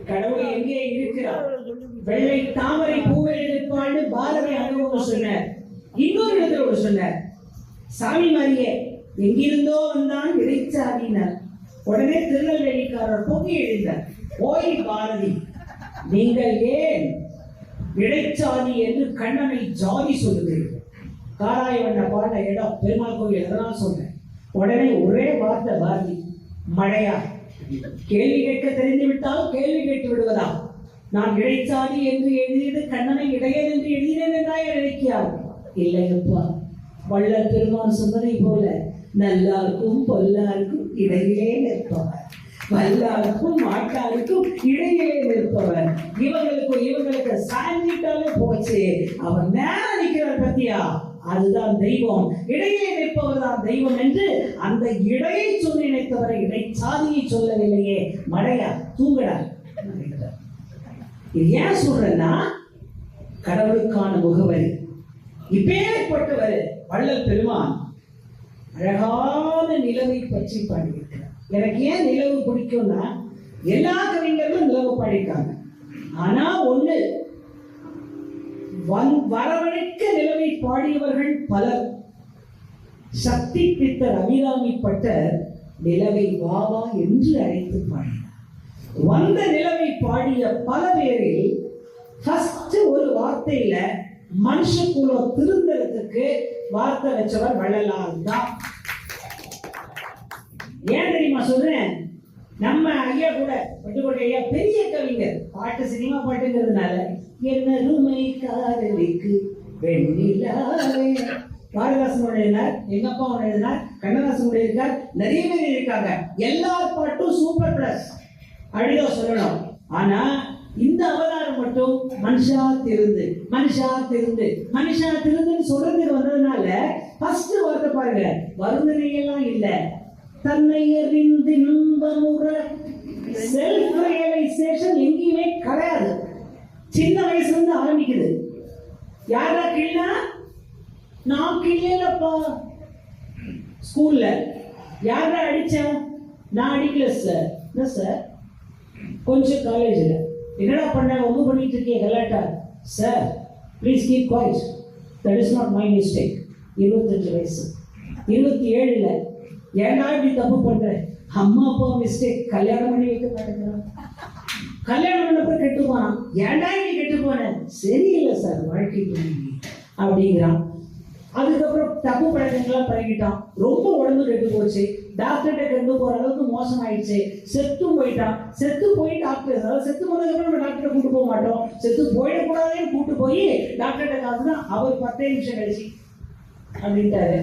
கடவுள் எங்கே இருக்கிறார்? வெள்ளை தாமரை பூவை எடுப்பான்னு பாரதி அனுபவம் சொன்னார். இன்னொரு இடத்துல சொன்னார், சாமி மாரியே எங்கிருந்தோ வந்தான் இடைச்சாதினார். உடனே திருநெல்வேலிக்காரர் பொங்கி எழுந்தார், ஓய் பாரதி, நீங்கள் ஏன் இடைச்சாதி என்று கண்ணனை ஜாதி சொல்லுகிறீர்கள்? காராயவண்ண பாட இடம் பெருமாள் கோயில் எதனால் சொன்னேன். உடனே ஒரே வார்த்தை பாரதி, மழையா? கேள்வி கேட்க தெரிந்து விட்டால் கேள்வி கேட்டு விடுவதா? நான் இடைச்சாதி என்று எழுதியது கண்ணனை இடையன் என்று எழுதினேன் என்றாய் நினைக்கிறார். இல்லையப்பா, வள்ளல் பெருமான் சொன்னதை போல நல்லாருக்கும் பொல்லாருக்கும் இடையிலே நிற்பவர், வல்லாருக்கும் மாட்டாருக்கும் இடையிலே நிற்பவர். இவங்களுக்கு சாஞ்சிட்டாலே போச்சு, அவர் நேரம் நிற்கிறார் பத்தியா, அதுதான் தெய்வம். இடையே நிற்பவர் தான் தெய்வம் என்று அந்த இடையை சொல்லி நினைத்தவரை இடைச்சாதியை சொல்லவில்லையே. மழையா, தூங்கடா. இது ஏன் சொல்றேன்னா, கடவுளுக்கான முகவரி இப்பேற்பட்டவர் வள்ளல் பெருமான் அழகான நிலவை பற்றி பாடியிருக்கிறார். எனக்கு ஏன் நிலவு பிடிக்கும்னா, எல்லா கவிஞர்களும் நிலவு பாடியிருக்காங்க. ஆனா ஒண்ணு, வரவழைக்க நிலவை பாடியவர்கள் பலர். சக்தி பித்தர் அபிராமி பட்டர் நிலவை வாவா என்று அழைத்து பாடினார். வந்த நிலவை பாடிய பல பேரில் ஃபர்ஸ்ட் ஒரு வார்த்தையில மனுஷ குலம் திருந்தறதுக்கு வார்த்தை வச்சவர் வள்ளலார் தான். ஏன் தெரியுமா சொல்றேன்? நம்ம ஐயா கூட பட்டுக்கோட்டை ஐயா பெரிய கவிஞர், பாட்டு சினிமா பாட்டுங்கிறதுனால என்னருமை காதலிக்கு வெண்ணிலாவே பாரதிதாசன் எழுதினார், எங்க அப்பா எழுதினார், கண்ணதாசன் எழுதினார், நிறைய பேர் இருக்காங்க. எல்லா பாட்டும் சூப்பர் பிளஸ் அப்படிதான் சொல்லணும். ஆனா இந்த அவதாரம் மட்டும் மனுஷா திருந்து மனுஷா திருந்து மனுஷா திருந்துன்னு சொல்றதுக்கு வந்ததுனால ஃபர்ஸ்ட் வார்த்தை பாருங்க, வருந்தனையெல்லாம் இல்ல, தன்னை அறிந்து இன்பமுற செல்ஃப் ரியலைசேஷன் எங்கேயுமே கிடையாது. சின்ன வயசுல இருந்து ஆரம்பிக்குது. யாரா கிள்ளா? நான் கிள்ளலப்பா. ஸ்கூல்ல யாரா அடிச்சா? நான் அடிக்கல சார். என்ன சார்? கொஞ்சம் காலேஜில் என்னடா பண்ண, ஒன்று பண்ணிட்டு இருக்கேன் கலாட்டா. Sir please keep quiet, that is not my mistake. 25 வயசு, 27ல் ஏன்டா இப்படி தப்பு பண்றேன்? அம்மா அப்பா மிஸ்டேக், கல்யாணம் பண்ணி வைக்க மாட்டேங்கிறான். கல்யாணம் பண்ணப்ப கெட்டு போனான். ஏன்டா இப்படி கெட்டு போனேன்? சரியில்லை சார் வாழ்க்கைக்கு அப்படிங்கிறான். அதுக்கப்புறம் தப்பு பழக்கங்கள்லாம் பழகிட்டான். ரொம்ப உடம்பு கெட்டு போச்சு, டாக்டர்கிட்ட கொண்டு போற அளவுக்கு மோசம் ஆயிடுச்சு. செத்தும் போயிட்டான். செத்து போய் டாக்டர், அதாவது செத்து போனதுக்கப்புறம் நம்ம டாக்டர்கிட்ட கூட்டு போக மாட்டோம். செத்து போயிடக்கூடாதுன்னு கூட்டு போய் டாக்டர்கிட்ட காசுனா அவர் 10 நிமிஷம் கழிச்சு அப்படின்ட்டாரு.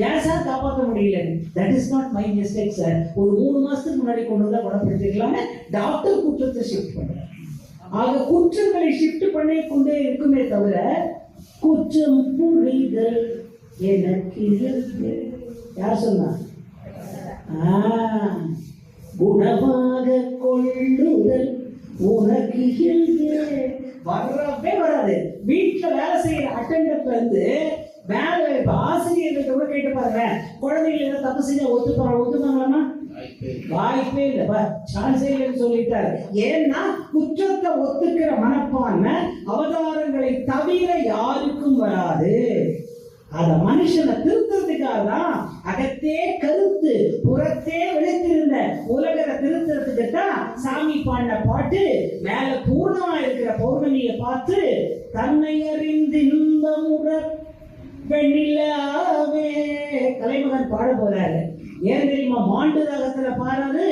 ஏன் சார் காப்பாற்ற முடியல? That is not my mistake sir. ஒரு 3 மாசத்துக்கு முன்னாடி கொண்டு வந்தா குணப்படுத்திக்கலாம்னு டாக்டர் குற்றத்தை ஷிஃப்ட் பண்றாரு. ஆக குற்றங்களை ஷிஃப்ட் பண்ணி கொண்டே இருக்குமே தவிர குற்றம் புரிதல் எனக்கு யார் சொன்னா? குணமாக கொள்ளுதல் உனக்கு வரவே வராது. வீட்டுல வேலை செய்யற அட்டெண்டர்ல இருந்து வேலை ஆசிரியர்கள் கூட கேட்டு பாருங்க, குழந்தைகள் ஏதாவது தப்பு செஞ்சா ஒத்துப்பாங்களாமா? வாய்ப்பே இல்லை, சான்ஸே இல்லைன்னு சொல்லிட்டாரு. ஏன்னா குற்றத்தை ஒத்துக்கிற மனப்பான்மை அவதாரங்களை தவிர யாருக்கும் வராது. அத மனுஷனை திருத்துறதுக்காக தான் அகத்தே கருத்து புறத்தே விளைத்திருந்த உலகரை திருத்துறதுக்கு தான் சாமி பாடின பாட்டு. மேல பூர்ணமா இருக்கிற பௌர்ணமியை பார்த்து தன்னை அறிந்து இன்பமுற வெண்ணிலாவே கலைமகன் பாட போறாரு. ஏன் தெரியுமா? மாண்டு ராகத்துல பாடாது,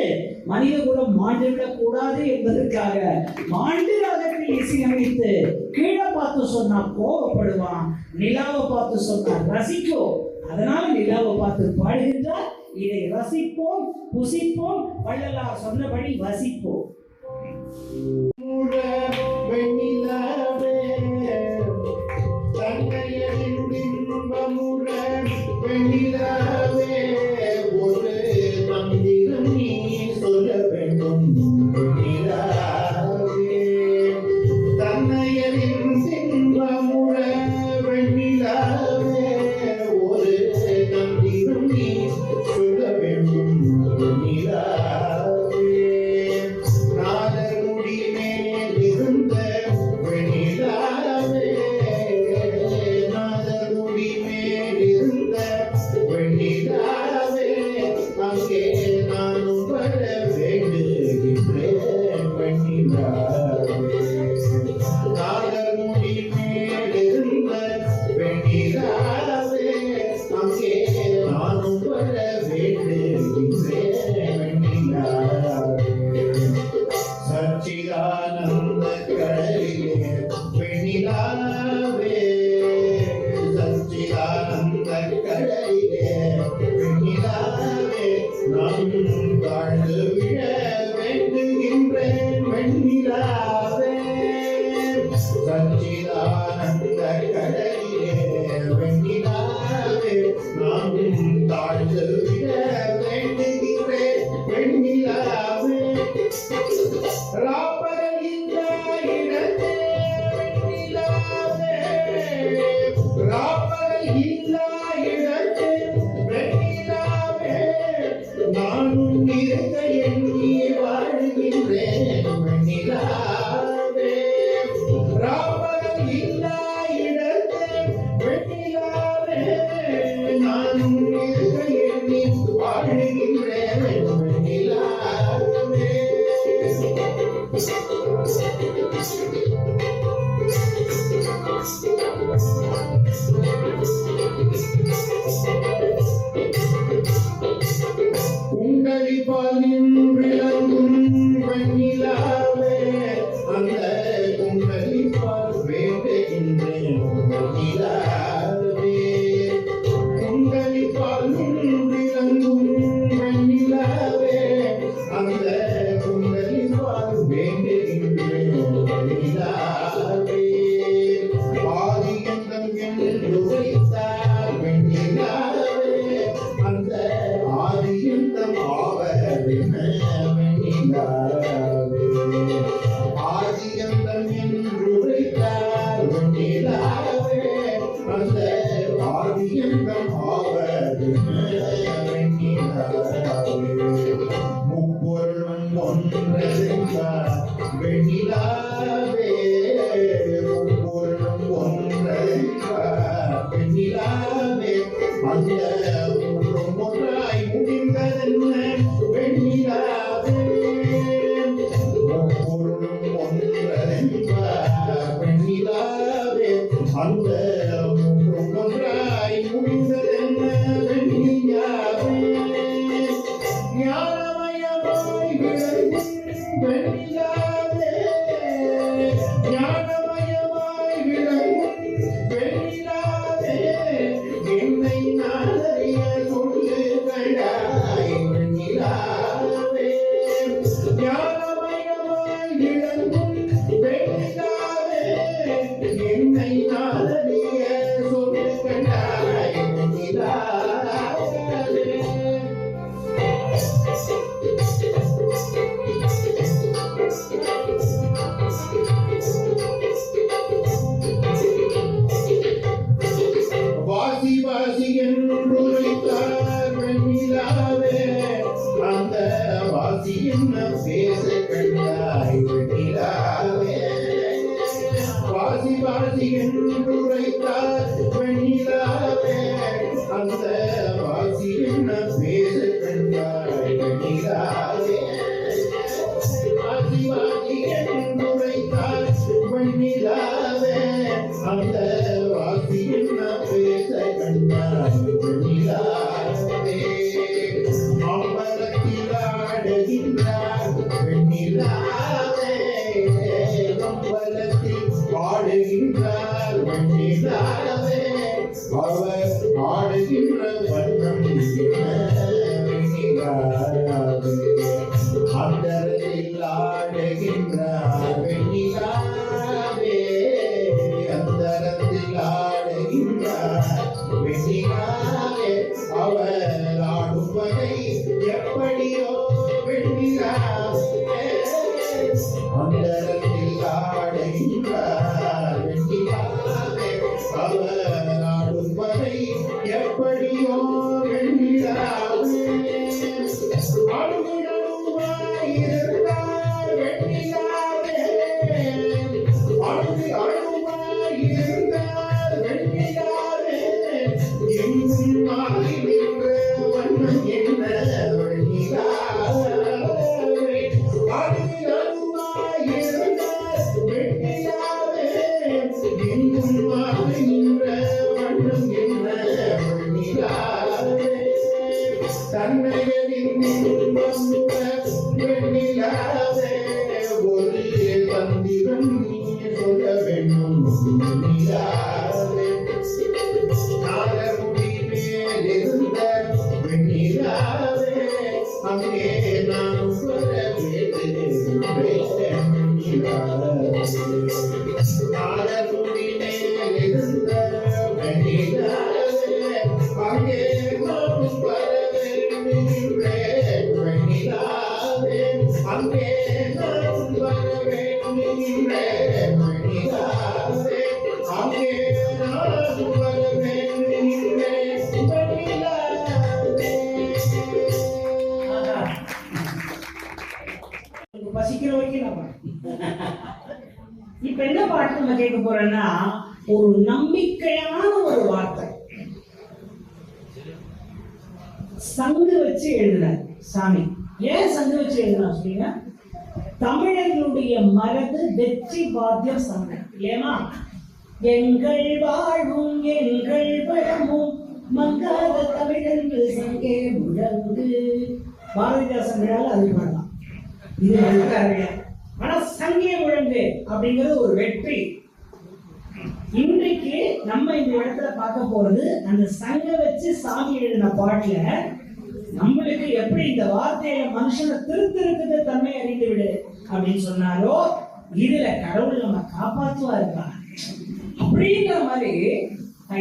மனித குலம் மாண்டுவிடக் கூடாது என்பதற்காக மாண்டு ராகத்தில் இசையமைத்து கீழே பார்த்து சொன்னா கோபப்படுவான், நிலாவை பார்த்து சொன்னா ரசிக்கும். அதனால நிலாவை பார்த்து பாடுகின்றார். இதை ரசிப்போம், புசிப்போம், வள்ளலார் சொன்னபடி வசிப்போம். சச்சிதானந்த கடலிலே வெண்ணிலாவே நானும் தாழ்ந்து விட வேண்டுகிறேன் வெண்ணிலாவே ராப்பகல் இந்த இடத்தே வெண்ணிலாவே ராப்பகல் இந்த இடத்தே வெண்ணிலாவே நானும் இருக்க எண்ணி வாழ்கின்றேன் வெண்ணிலாவே ராப்பகல் இந்த இடத்தே வெண்ணிலாவே நானும் இருக்க எண்ணி வாழ்கின்றேன் வெண்ணிலாவே குண்டலிப்பால் நின்றிலங்கும் வெண்ணிலாவே அந்த குண்டலிப்பால் வேண்டுகின்றேன் வெண்ணிலாவே குண்டலிப்பால் நின்றிலங்கும் வெண்ணிலாவே அந்த குண்டலிப்பால் வேண்டுகின்றேன் வெண்ணிலாவே ஆதியந்தம் என்று உரைத்தார் வெண்ணிலாவே அந்த ஆதியந்தம் ஆவதென்ன வெண்ணிலாவே ஆதியந்தம் என்று உரைத்தார் வெண்ணிலாவே அந்த ஆதியந்தம் ஆவதென்ன வெண்ணிலாவே முப்பொருளும் ஒன்றென்றார் வெண்ணிலாவே முப்பொருளும் ஒன்றென்றார் வெண்ணிலாவே அந்த மூன்றும் ஒன்றாய் முடிந்ததென்ன வெண்ணிலாவே முப்பொருளும் ஒன்றென்றார் வெண்ணிலாவே அந்த மூன்றும் ஒன்றாய் முடிந்ததென்ன வெண்ணிலாவே ஞானமயமாய் விளங்கும் வெண்ணிலாவே ஞானமயமாய் விளங்கும் வெண்ணிலாவே என்னை நாளறிய சொல்லுகளாய் வெண்ணிலாவே ஞானமயமாய் விளங்கும் வெண்ணிலாவே என்னை நாளறிய சொல்லுகளாய் வெண்ணிலாவே வாசி வாசி என்றுரைத்தார் வெண்ணிலாவே அந்த வாசி என்ன பேச கண்டாய் வெண்ணிலாவே வாசி வாசி என்றுரைத்தார் வெண்ணிலாவே அந்த வாசி என்ன பேச கண்டாய் வெண்ணிலாவே வாசி வாசி என்றுரைத்தார் வெண்ணிலாவே அந்த வாசி என்ன பேச கண்டாய் வெண்ணிலாவே அம்பலத்தில் ஆடுகின்றார் வெண்ணிலாவே அம்பலத்தில் ஆடுகின்றார் வெண்ணிலாவே அவர் ஆடுகின்ற வண்ணம் வெண்ணிலாவே அந்தரத்தில் ஆடுகின்றார் வெண்ணிலாவே அந்தரத்தில் ஆடுகின்றார் வெண்ணிலாவே அவர் ஆடுவதை எப்படியோ வெண்ணிலாவே அந்தரத்தில் ஆடுகின்றார் வெண்ணிலாவே அவர் ஆடுவதை எப்படியோ வெண்ணிலாவே அழுகுணமாயிருந்தார் வெண்ணிலாவே அழுகுணமாயிருந்தார் வெண்ணிலாவே எங்கும் மாறி நின்ற வண்ணம் என்ன வெண்ணிலாவே அழுகுணமாயிருந்தார் வெண்ணிலாவே எங்கும் மாறி நின்ற வண்ணம் என்ன வெண்ணிலாவே தன்னையரின் வெண்ணிலாவே ஒரு தந்திரம் நீ சொல்ல வேண்டும் வெண்ணிலாவே நாளமுடி மேலிருந்த வெண்ணிலாவே அங்கே நான் வர வேண்டும் வெண்ணிலாவே வேண்டுகின்றேன் வெண்ணிலாவே அங்கே நான் வர வேண்டுகின்றேன் வெண்ணிலாவே. பசிக்கிற வரைக்கும் நம்ம இப்ப என்ன பாட்டு நம்ம கேட்க போறோம்னா ஒரு நம்பிக்கையான ஒரு வார்த்தை. சங்கு வச்சு எழுதினார் சாமி. ஏன் சங்கு வச்சு எழுதினா சொல்லுங்க? தமிழர்களுடைய மரபு வெற்றி பாத்தியம் சங்கு. ஏமா எங்கள் வாழ்வும் எங்கள் பழமும் மங்காத தமிழன்று சங்கே முழங்கு. பாரதிதாசன் விழால அது பண்ணலாம். இது நல்ல ஆனா சங்கே முழங்கு அப்படிங்கிறது ஒரு வெற்றி. இன்றைக்கு நம்ம இந்த இடத்துல பார்க்க போறது அந்த சங்க வச்சு சாமி எழுதின பாட்டுல நம்மளுக்கு எப்படி இந்த வார்த்தையில மனுஷனை திருத்திருக்குது தன்மை அறிந்து விடு அப்படின்னு சொன்னாரோ இதுல கடவுள் நம்ம காப்பாற்றுவா இருக்கா அப்படின்ற மாதிரி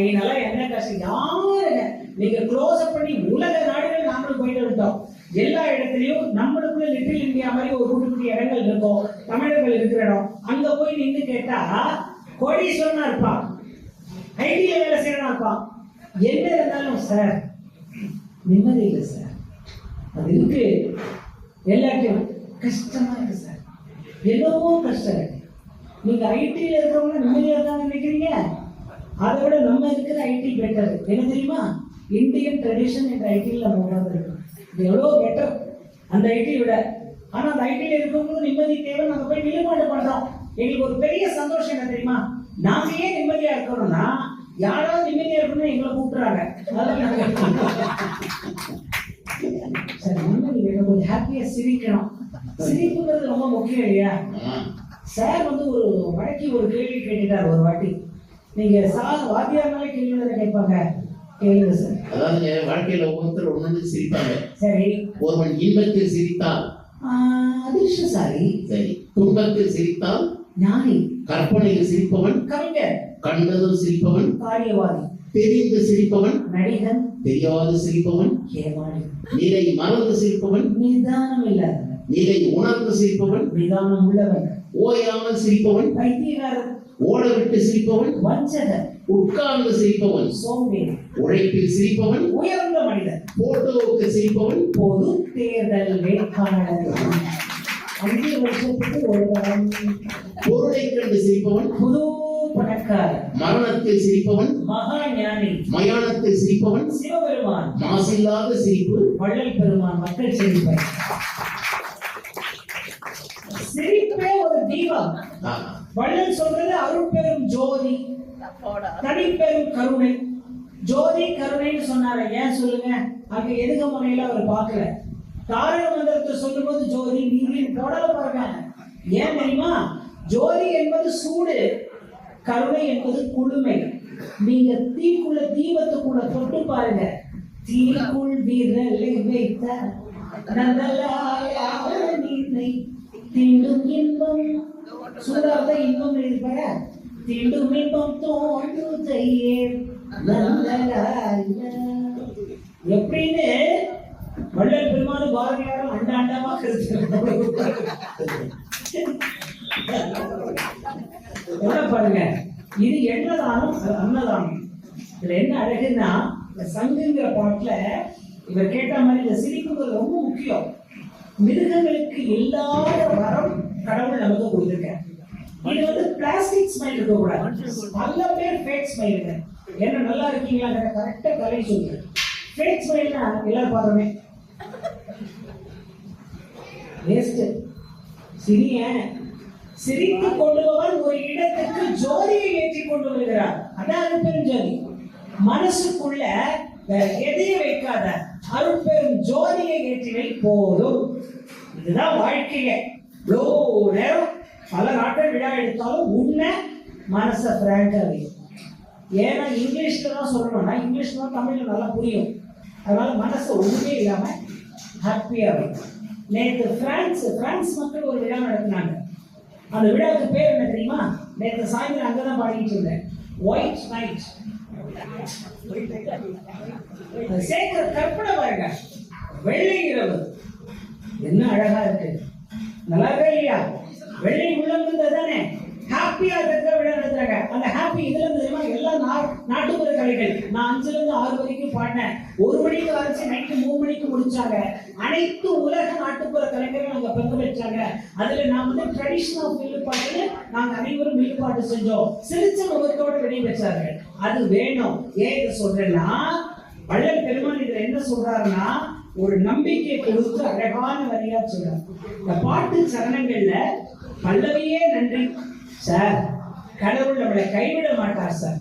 இதனால என்ன கஷ்டம் யாருங்க நீங்க க்ளோஸ் அப் பண்ணி உலக நாடுகள் நாங்களும் போயிட்டு விட்டோம். எல்லா இடத்துலயும் நம்மளுக்குள்ள லிட்டில் இந்தியா மாதிரி ஒரு குட்டி குட்டி இடங்கள் இருக்கும், தமிழர்கள் இருக்கிற இடம். அங்க போய் நின்று கேட்டா கோடீஸ்வரனா இருப்பான், ஐடியா வேலை செய்யறா இருப்பான். என்ன இருந்தாலும் சார் நிம்மதி இல்லை சார், அது இருக்கு எல்லாத்தையும் கஷ்டமா இருக்கு சார், என்னவோ கஷ்டம் இருக்கு. நீங்க ஐடியில இருக்கிறவங்க நிம்மதியா இருக்காங்க நினைக்கிறீங்க, அதை விட நம்ம இருக்கிற ஐடி பெட்டர். என்ன தெரியுமா? இந்தியன் ட்ரெடிஷன் என்ற ஐடியில் நம்ம உட்கார்ந்து இருக்கோம். இது எவ்வளோ பெட்டர் அந்த ஐடியை விட. ஆனா அந்த ஐடியில இருக்கவங்களும் நிம்மதி தேவை. நம்ம போய் நிலைப்பாடு பண்றோம். எங்களுக்கு ஒரு பெரிய சந்தோஷம் என்ன தெரியுமா? நாங்க ஏன் நிம்மதியா இருக்கணும்னா யாராவது நிம்மதியா இருக்கணும்னு எங்களை கூப்பிடுறாங்க. சார் நிம்மதி வேணும், கொஞ்சம் ஹாப்பியா சிரிக்கணும். சிரிப்புங்கிறது ரொம்ப முக்கியம் இல்லையா? சார் வந்து ஒரு வழக்கி ஒரு கேள்வி கேட்டுட்டார் ஒரு வாட்டி. நீங்க சார் வாத்தியார்னாலே கேள்வி தானே கேட்பாங்க, கேளுங்க சார். அதாவது வாழ்க்கையில ஒவ்வொருத்தர் ஒண்ணு சிரிப்பாங்க. சரி. ஒருவன் இன்பத்தில் சிரித்தால் அதிர்ஷ்டசாலி. சரி. துன்பத்தில் சிரித்தால் ஞானி. கற்பனையில் சிரிப்பவன் கவிஞர். கண்டதும் சிரிப்பவன் காரியவாதி. தெரிந்து சிரிப்பவன் நடிகன். தெரியாது சிரிப்பவன் ஏமாளி. நிலை மறந்து சிரிப்பவன் நிதானம் இல்லாதவன். நிலை உணர்ந்து சிரிப்பவன் நிதானம் உள்ளவன். ஓயாமல் சிரிப்பவன் பைத்தியக்காரன். ஓட விட்டு சிரிப்பவன் வஞ்சகன். உட்கார்ந்து சிரிப்பவன் சோம்பேறி. உழைப்பில் சிரிப்பவன் உயர்ந்த மனிதன். போட்டோவுக்கு சிரிப்பவன் பொது தேர்தல் வேட்பாளர். 5 வருஷத்துக்கு ஒரு தரம். பொருளை கண்டு சிரிப்பவன் புது பணக்காரர். மரணத்தில் சிரிப்பவன் மகா ஞானி. மயானத்தில் சிரிப்பவன் சிவபெருமான். மாசில்லாத சிரிப்பு வள்ளல் பெருமான். மக்கள் சிரிப்பை. சிரிப்பே ஒரு தீபம். வள்ளல் சொல்றது அருட்பெரும் ஜோதி, தனிப்பெரும் கருணை. ஜோதி கருணைன்னு சொன்னார. ஏன் சொல்லுங்க? அங்க எதுக முனையில அவர் பார்க்கல. தாரக மந்திரத்தை சொல்லும் போது ஜோதி நீரின் போடல பாருங்க. ஏன் தெரியுமா? ஜோதி என்பது சூடு, கருணை என்பது குளுமை. நீங்க தீக்குள்ள தீபத்துக்குள்ள தொட்டு பாருங்க. தீக்குள் விரலை வைத்த நந்தலாய நீரை தீண்டும் இன்பம். சூடாத இன்பம் இருப்பற தீண்டும் இன்பம் தோன்றுதையே நந்தலாய. எப்படின்னு வள்ளல் பெருமானும் பாரதியாரும் அண்டாண்டமா என்ன பாருங்க. இது என்னதானம் அன்னதானம். இதுல என்ன அழகுன்னா இந்த சங்குங்கிற பாட்டுல இவர் கேட்ட மாதிரி இந்த சிரிப்புங்கிறது ரொம்ப முக்கியம். மிருகங்களுக்கு இல்லாத வரம் கடவுள் நமக்கு கொடுத்துருக்க. இது வந்து பிளாஸ்டிக் ஸ்மைல் இருக்க கூடாது. நல்ல பேர் ஃபேக் ஸ்மைலுங்க. என்ன நல்லா இருக்கீங்களா கரெக்டா கலை சொல்லுங்க. ஃபேக் ஸ்மைல்னா எல்லாரும் பார்த்தோமே வேஸ்ட். சிறிய சிரித்து கொள்ளுபவன் ஒரு இடத்துக்கு ஜோதியை ஏற்றி கொண்டு வருகிறார். அதான் பெருஞ்சோதி. மனசுக்குள்ள எதையும் வைக்காத அருட்பெரும் ஜோதியை ஏற்றினை போதும். இதுதான் வாழ்க்கையே. இவ்வளோ நேரம் பல நாட்கள் விழா எடுத்தாலும் உன்னை மனசை பிராங்கா வைக்கும். ஏன்னா இங்கிலீஷ்ல தான் சொல்லணும்னா இங்கிலீஷ்ல தான் தமிழ்ல நல்லா புரியும். அதனால மனசை ஒன்றுமே இல்லாம ஹாப்பியா இருக்கும். நேற்று பிரான்ஸ் மக்கள் ஒரு விழா நடத்தினாங்க. அந்த விழாவுக்கு பேர் என்ன தெரியுமா? நேற்று சாயந்தரம் அங்கதான் பாடிட்டு இருந்தேன். White night. சேர்க்கிற கற்பனை பாருங்க. வெள்ளை இரவு என்ன அழகா இருக்கு. நல்லா இருக்கா இல்லையா? வெள்ளை உள்ளம் ஹாப்பி. இதுல இருந்து தெரியுமா எல்லாம் நாட்டுப்புற கலைகள். நான் 5ல இருந்து 6 வரைக்கும் பாடினேன். 1 மணிக்கு ஆரம்பிச்சு நைட்டு 3 மணிக்கு முடிச்சாங்க. அனைத்து உலக நாட்டுப்புற கலைஞர்கள் அங்க பங்கு பெற்றாங்க. அதுல நான் வந்து ட்ரெடிஷனல் ஆஃப் வில்லுப்பாட்டு நாங்க அனைவரும் வில்லுப்பாட்டு செஞ்சோம். சிரிச்ச முகத்தோட வெளியே வச்சாங்க. அது வேணும். ஏன் இதை சொல்றேன்னா, வள்ளல் பெருமான் இதுல என்ன சொல்றாருன்னா, ஒரு நம்பிக்கை கொடுத்து அழகான வரியா சொல்றாரு. இந்த பாட்டு சரணங்கள்ல பல்லவியே நன்றி சார், கடவுள் நம்மளை கைவிட மாட்டார் சார்,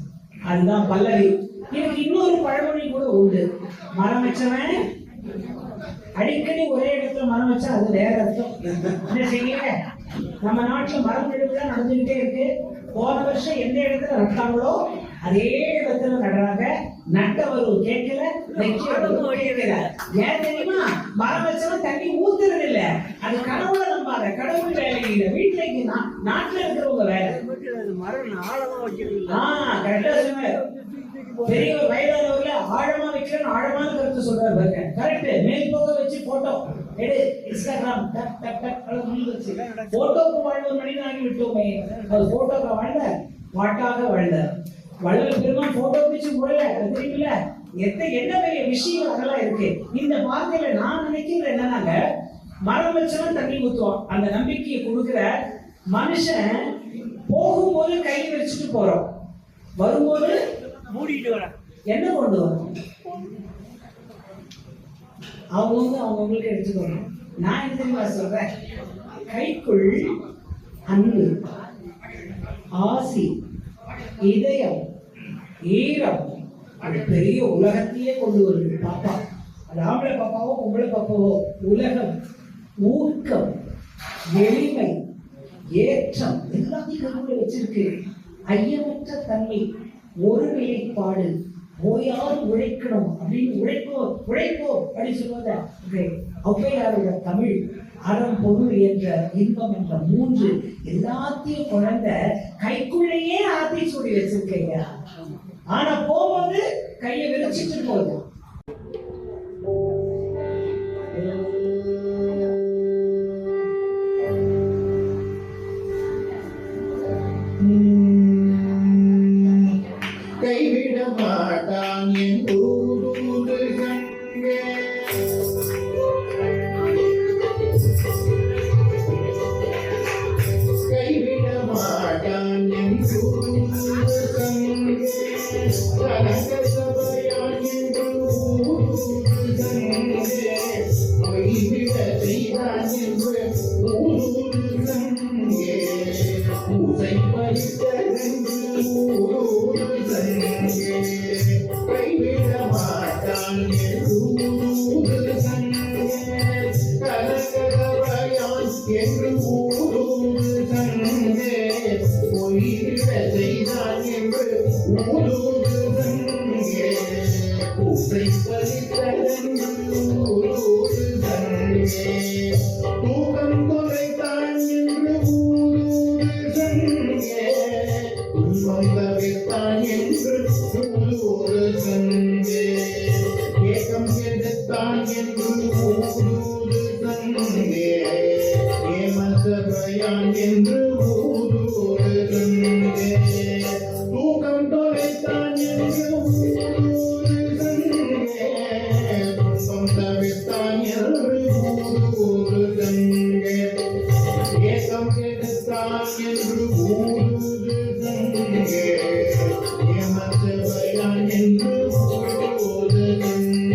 அதுதான் பல்லவி. எனக்கு இன்னொரு பழமொழி கூட உண்டு. மரம் வச்சவன் அடிக்கடி ஒரே இடத்துல மரம் வச்சா அது வேற அர்த்தம். என்ன செய்யல, நம்ம நாட்டுல மரம் விழுப்புல நடந்துகிட்டே இருக்கு. போன வருஷம் எந்த இடத்துல நட்டாங்களோ அதே இடத்துல நடுறாங்க. நட்டவரும் கேட்கல, வைக்கிறவரும் கேட்கல. ஏன் தெரியுமா? மரம் வச்சவன் தண்ணி ஊத்துறது இல்ல. அது கடவுளை நம்பாத, கடவுள் வேலை இல்லை. வீட்டுல நாட்டுல இருக்கிறவங்க வேலை. கரெக்டா சொன்னாரு. பெரிய வயதானவர்ல ஆழமா வைக்கிறேன்னு ஆழமான கருத்து சொல்றாரு பாருங்க. கரெக்ட். மேல் போக வச்சு போட்டோ எடு, இன்ஸ்டாகிராம் டக் டக் டக் வச்சு போட்டோக்கு வாழ்வது மனிதன் ஆகி விட்டோமே. அது போட்டோக்கு வாழ்ந்த பாட்டாக வாழ்ந்த வள்ளல் பெருமான் போட்டோ பிடிச்சு முழல. அது தெரியுமில்ல, என்ன பெரிய விஷயம் அதெல்லாம் இருக்கு. இந்த வார்த்தையில நான் நினைக்கிறது என்னன்னாங்க, மரம் வச்சவன் தண்ணி ஊத்துவான். அந்த நம்பிக்கையை கொடுக்கிற மனுஷன் போகும்போது கை வச்சுட்டு போறோம், வரும்போது மூடிட்டு வர என்ன கொண்டு வரும். அவங்களுக்கு எடுத்துக்கணும். நான் என்ன தெரியுமா சொல்றேன், கைக்குள் அன்பு, ஆசி, இதயம், ஈரம், அது பெரிய உலகத்தையே கொண்டு வருது. பாப்பா, அது ஆம்பளை பாப்பாவோ பொம்பளை பாப்பாவோ, உலகம், ஊக்கம், எளிமை, ஏற்றம் எல்லாத்தையும் கைக்குள்ள வச்சிருக்கு. ஐயமற்ற தன்மை, ஒரு நிலைப்பாடு, ஓயாறு உழைக்கணும் அப்படின்னு உழைப்போ அப்படின்னு சொல்லுவாங்க. ஔவையாரோட தமிழ் அறம் பொருள் என்ற இன்பம் என்ற 3 எல்லாத்தையும் குழந்தை கைக்குள்ளேயே ஆத்தி சொல்லி வச்சிருக்கீங்க. ஆனா போகும்போது கையை விரிச்சிட்டு போகுது. கைவிட மாட்டான் என் தூது கங்கே. கைவிட மாட்டான் என் தூது கங்கே. கலங்க சபையான் என் தூது கங்கே. கைவிட செய்தான் என்று ஊது கங்கே. பூசை பறித்த கைவிட மாட்டான் என்று சங்கே. கலங்கரவையான் என்று ஊரு சங்கே. பொய்விட செய்தான் என்று ஊரு சங்கே. பூசை பறித்ததென்று ஊரு சங்கே. தூக்கம் தொலைத்தான் என்று ஊரு சங்கே. தவிர்த்தான் என்று ஒரு சங்கே. ஏக்கம் கெடுத்தான் என்று ஊரு சங்கே. ஏமசபையான் என்று ஊரு சங்கே. தூக்கம் தொலைத்தான் என்று ஊரு சங்கே. துன்பம் தவிர்த்தான் என்று ஊரு சங்கே. ஏக்கம் கெடுத்தான் என்று ஊரு சங்கே. ஏமசபையான் என்று ஊரு சங்கே.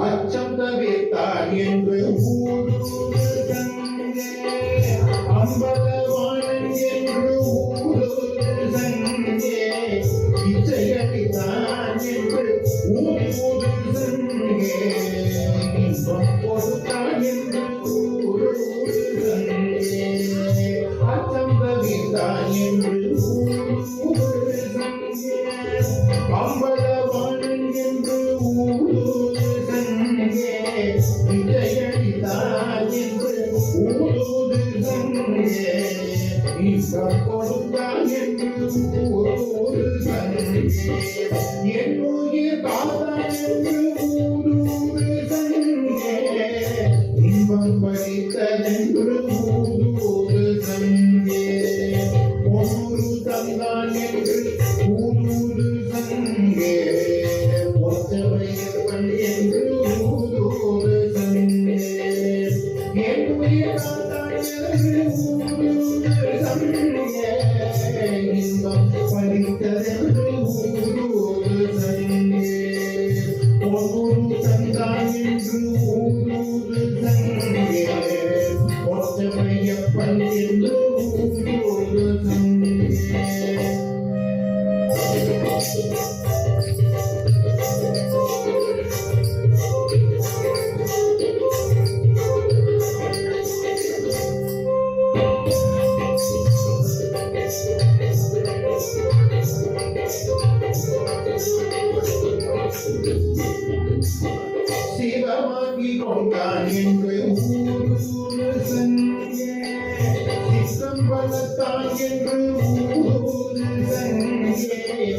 அச்சம் தவிர்த்தார் என்று ஊரு சங்கே. அம்பலவாணன் என்று ஊரு சங்கே. இச்சையடித்தான் என்று ஊரு சங்கே. இன்பம் கொடுத்தான் என்று ஊரு சங்கே. அச்சம் தவிர்த்தான் என்று ஊரு சங்கே. அம்பலவாணன் என்று ஊரு சங்கே. இச்சையடித்தான் என்று ஊரு சங்கே. இன்பம் கொடுத்தான் என்று ஊரு சங்கே. என் உயிர் காத்தான் என்று சிவமாகி கொண்டான் என்று ஊரு சங்கே சித்தம் வளர்த்தான் என்று ஊரு சங்கே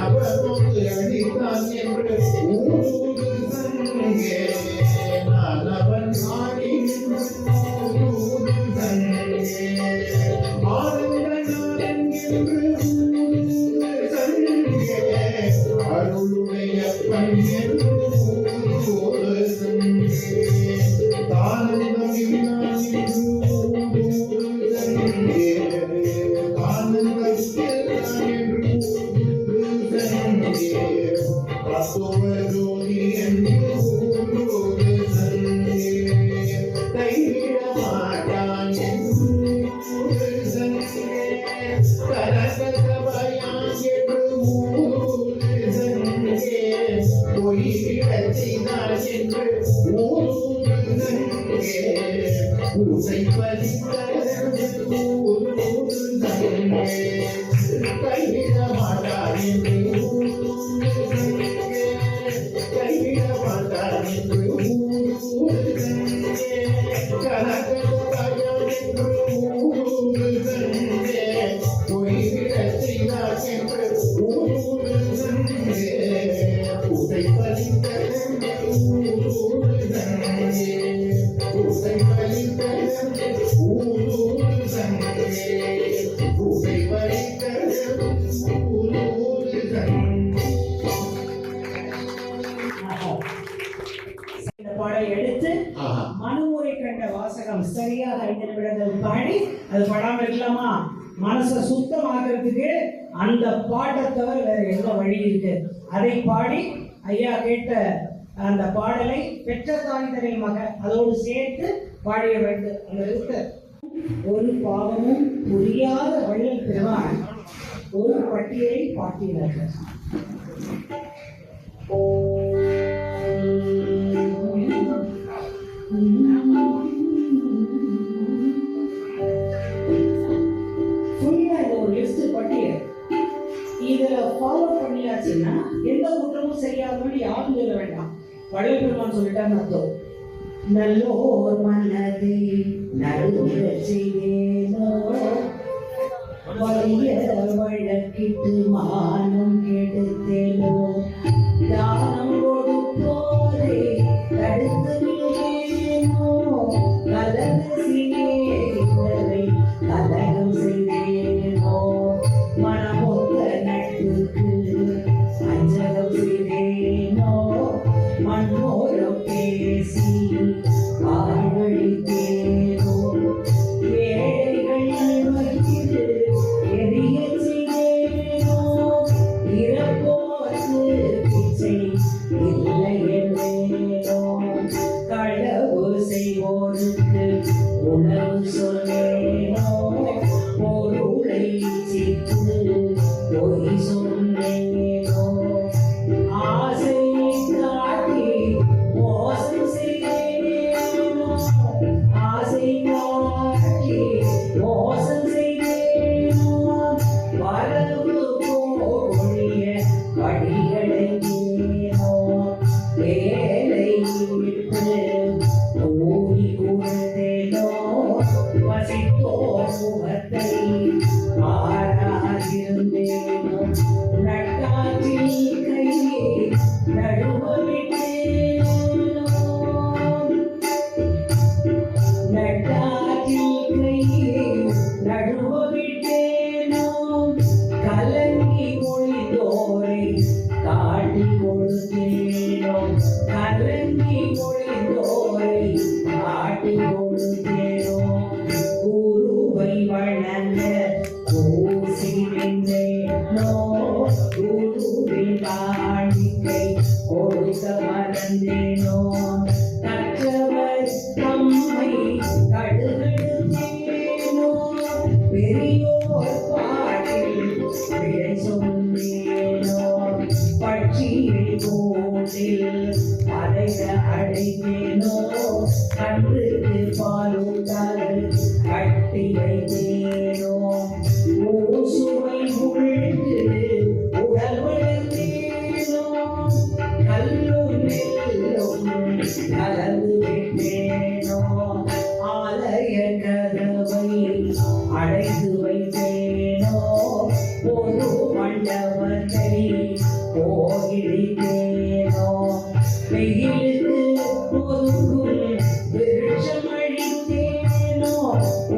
அவரோடு அடித்தான் என்று ஊரு சங்கே நான் அவன் ஆடி ஊரு சங்கே ஆனந்தநாதன் என்று ஊரு சங்கே அருளுடைய பண் என்று ஊரு சங்கே தானந்தம் இல்லான் என்று ஊரு சங்கே ஆனந்தம் இல்லான் என்று ஊரு சங்கே அசுவரோதி என்று ஊரு சங்கே கைவிட மாட்டான் என்று ஊரு சங்கே கரகசபையான் என்று ஊரு சங்கே பொய்விடச் செய்தான் என்று ஊரு சங்கே பூசை பறித்த ஊரு சங்கே கைவிட மாட்டான் என்று ஊரு சங்கே கைவிட மாட்டான் என்று ஊரு சங்கே கனகசபையான் என்று ஊரு சங்கே பொய்விடச் செய்தான் என்று ஊரு சங்கே பூசை பறித்த ஊரு சங்கே பூசை பறித்த ஊரு சங்கே பூசை பறித்த ஊரு சங்கே. இந்த பாடலை எடுத்து ஆஹா. மனுமுறை கண்ட வாசகம் சரியாக 5 நிமிடங்கள் பாடி அது படாம இருக்கலாமா? மனசை சுத்தமாக்குறதுக்கு அந்த பாட்டை தவிர வேற என்ன வழி இருக்கு? அதை பாடி ஐயா கேட்ட அந்த பாடலை பெற்ற தாய் தரை மக அதோடு சேர்த்து பாடிய வேண்டும். அந்த இருக்க ஒரு பாவமும் புரியாத வள்ளல் பெருமான் ஒரு பட்டியலை பாட்டினார்கள். இதுல ஃபாலோ பண்ணியாச்சுன்னா எந்த குற்றமும் செய்யாதவங்க யாரும் சொல்ல வேண்டாம். வள்ளல் பெருமான் சொல்லிட்டாங்க அர்த்தம். நல்லோர் மனதை நடுவுறச் செய்தேனோ வலிய வழக்கிட்டு மானம் கெடுத்தேனோ தானம் கொடுப்போரை தடுத்து நின்றேனோ கலந்து செய்தேனை கலகம் செய்தேனோ மனமொத்த நட்புக்கு அஞ்சகம் செய்தேனோ மண்ணோரம் பேசி ஆழ்வழித்தேனோ ஏழைகள் வயிறு எரியச் செய்தேனோ இறப்போர்க்கு பிச்சை இல்லை என்றேனோ களவு செய்வோருக்கு உணவு சொன்னேனோ பொருளை சித்து பொய் சொன்னேனோ ஆசை காட்டி மோசம் செய்தேனோ ஆசை காட்டி மோசம் செய்தேனோ வரவு போழிய படியடைந்தேனோ வேலை விட்டு ஊறி கூழ்ந்தேனோ வசித்தோர் முகத்தை ஆராதிருந்தேனோ நட்டாற்றில் கையை நடுவ விட்டேனோ நட்டாற்றில் கையை நடுவ விட்டேனோ கலங்கி மொழிதோரை காட்டி கொடுத்தேனோ கலங்கி மொழிதோரை காட்டி கொடுத்தேனோ குருவை வணங்க பூசி நின்றேனோ குருவின் காணிக்கை கொடுக்க மறந்தேனோ கற்றவர் தம்மை கடுகடுத்தேனோ பெரியோர் பாட்டில் விடை சொன்னேனோ பட்சியை போதில் அடைக அடைந்தேனோ கன்றுக்கு பாலூட்டாது கட்டி வைத்தேனோ ஊசுவை உழுது உடல் வளர்ந்தேனோ போகிறேனோ வெயிலுக்கு ஒதுங்கும் விருட்சம் அழித்தேனோ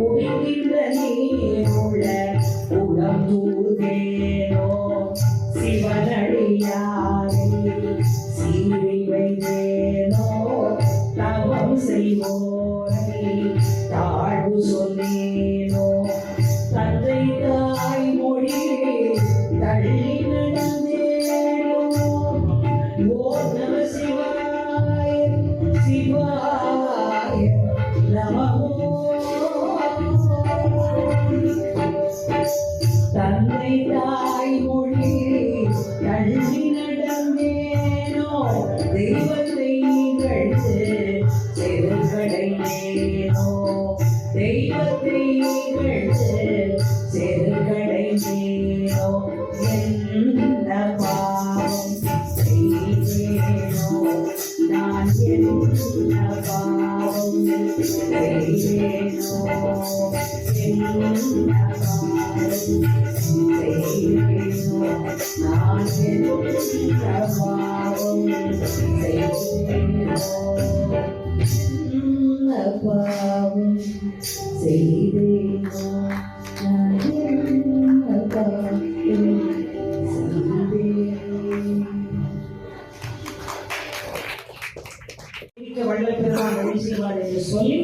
ஒடுங்கின்ற நீருள்ள உளம் தூர்ந்தேனோ சிவனடியாரை சீறி வைத்தேனோ தவம் செய்வோரை தாழ்வு சொன்னேனோ தந்தை தாய் மொழியை தள்ளி நடந்தேனோ ஓம் நம சிவாய சிவாய நமோ தந்தை தாய் மொழியை தள்ளி நடந்தேனோ தெய்வத்தை கழித்து செருக்கடைந்தேனோ தெய்வத்தை கழித்து செருக்கடைந்தேனோ என்ன பாவம் செய்தேனோ நான் என்ன பாவம் செய்தேனோ என்ன பாவம் செய்தேனோ நான் என்ன பாவம் செய்தேனோ பாவம் செய்தேனோ நான் என்ன பாவம் செய்தேனோ வள்ளல் பெருமான் ஒளி செய்வார் என்று சொல்லி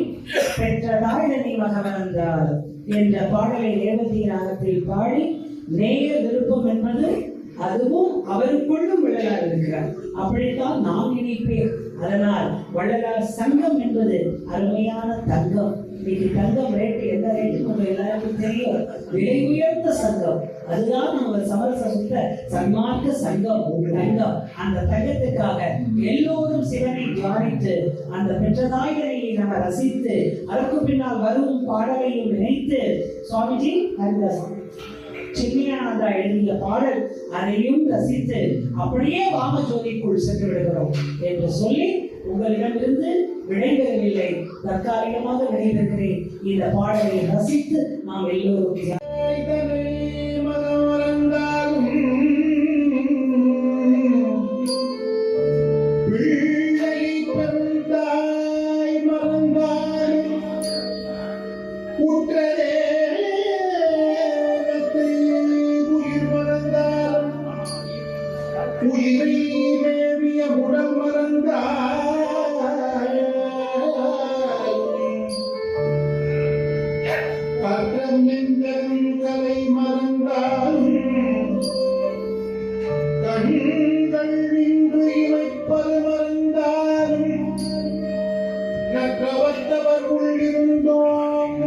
பெற்றதாய் நீ மகவந்தார் என்ற பாடலை ரேவதி ராகத்தில் பாடி நேயர் விருப்பம் என்பது அதுவும் அவருக்குள்ளும் வள்ளலார் இருக்கிறார். அப்படித்தான் நாம் நினைப்பேன். அதனால் வள்ளலார் சங்கம் என்பது அருமையான தங்கம். இன்னைக்கு தங்கம் ரேட்டு எந்த ரேட்டு நம்ம எல்லாருக்கும் தெரியும். விலை உயர்ந்த சங்கம். அதுதான் நம்ம சமரச சுத்த சன்மார்க்க சங்கம் தங்கம். அந்த தங்கத்துக்காக எல்லோரும் சிவனை தியானித்து அந்த பெற்றதாயினை நம்ம ரசித்து அதற்கு பின்னால் வரும் பாடலையும் நினைத்து சுவாமிஜி அந்த சின்மயானந்தா எழுதிய பாடல் அதையும் ரசித்து அப்படியே வாமஜோதிக்குள் சென்று விடுகிறோம் என்று சொல்லி உங்களிடமிருந்து விடைபெறவில்லை, தற்காலிகமாக விடைபெறுகிறேன். இந்த பாடலை ரசித்து நாம் எல்லோரும் உயிரை மேவிய உடல் மறந்தாய் கற்றம் நெஞ்சம் கலை மறந்தாலும் கண்கள் நின்று இமைப்பது மறந்தாலும் நற்றவத்தவர் உள்ளிருந்தோம்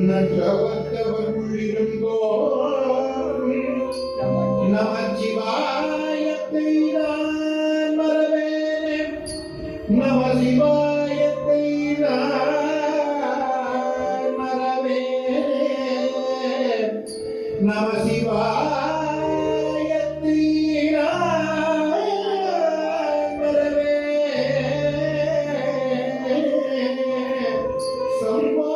நற்றவத்தவர் உள்ளிருந்தோம் நமச்சிவாயத்தை நான் மறவேனே நமசிவாயத்தை நான் மறவேனே நமசிவாயத்தை நான் மறவேனே சம்போ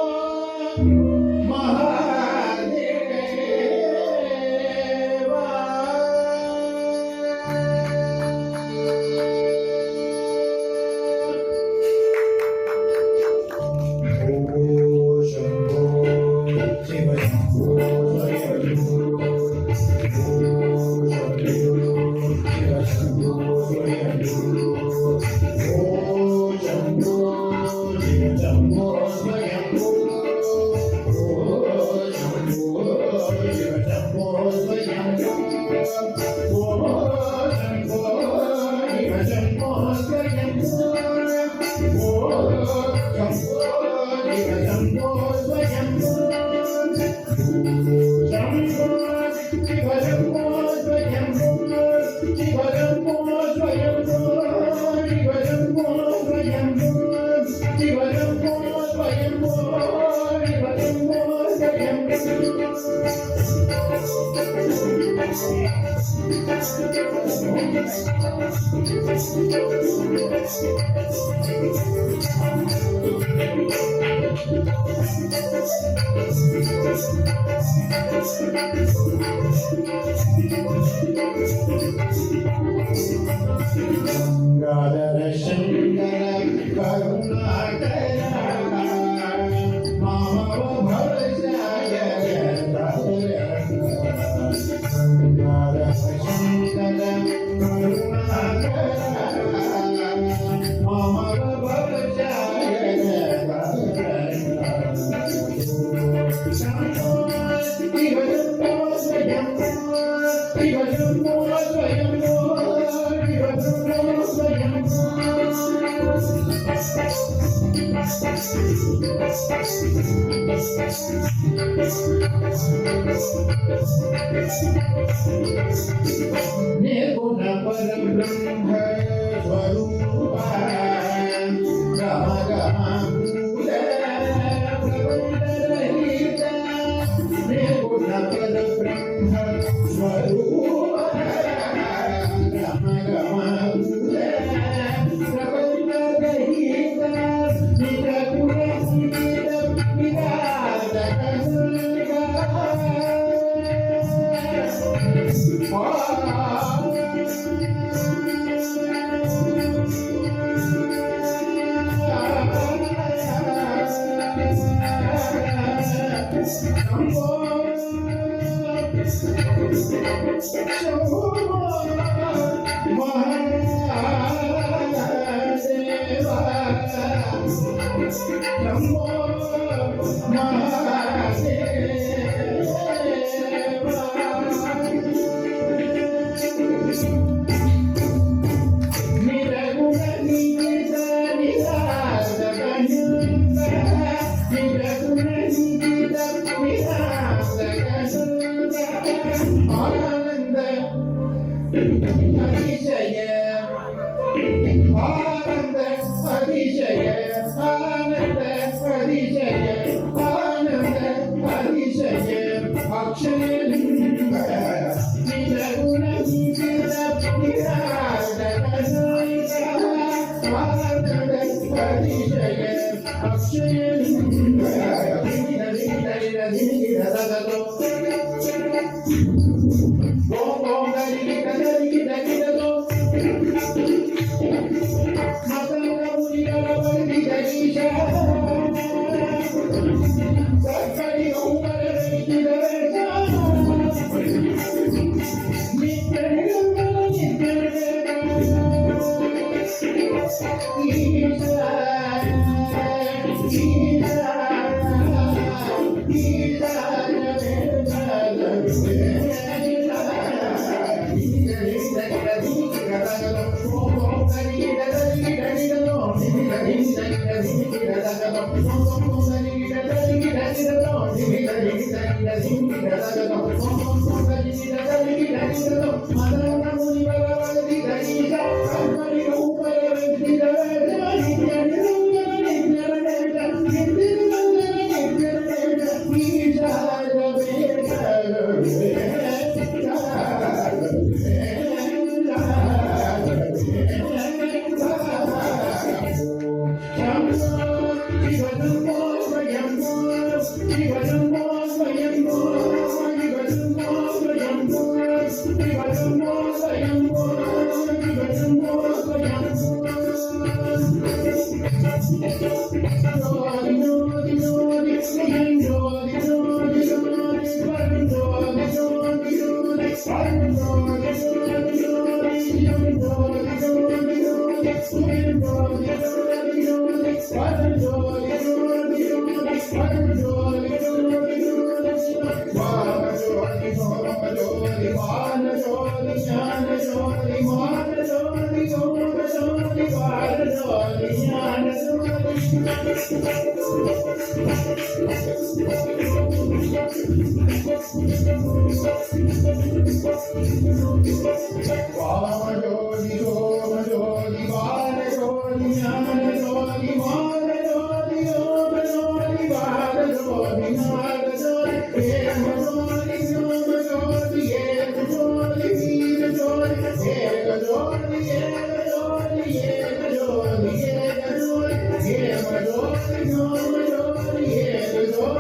Thank you. ಗಂಗಾಧರ ಶಂಕರ ಕರುಣಾಕರ ಮಾಮವ ಭವಸಾಯ ಗಂಗಾಧರ ಶಂಕರ ಕರುಣಾಕರ ಮಾಮವ ಭವಸಾಯ निर्गुण परब्रह्म स्वरूप गम गमामूल प्रबंधरहित निर्गुण परब्रह्म स्वरूप गम गमामूल प्रबंधरहित निरगुण विराट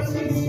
Thank you.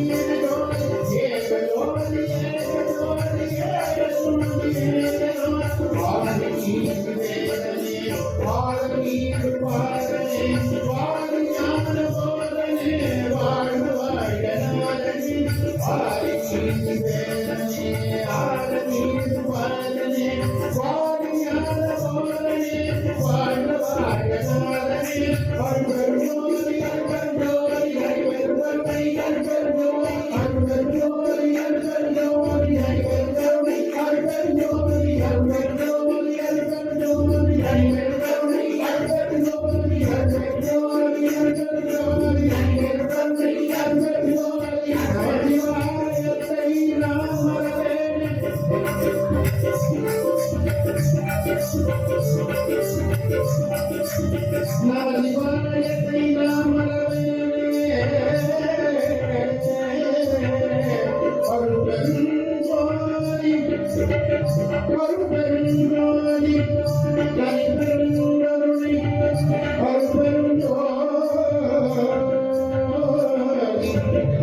Jolly,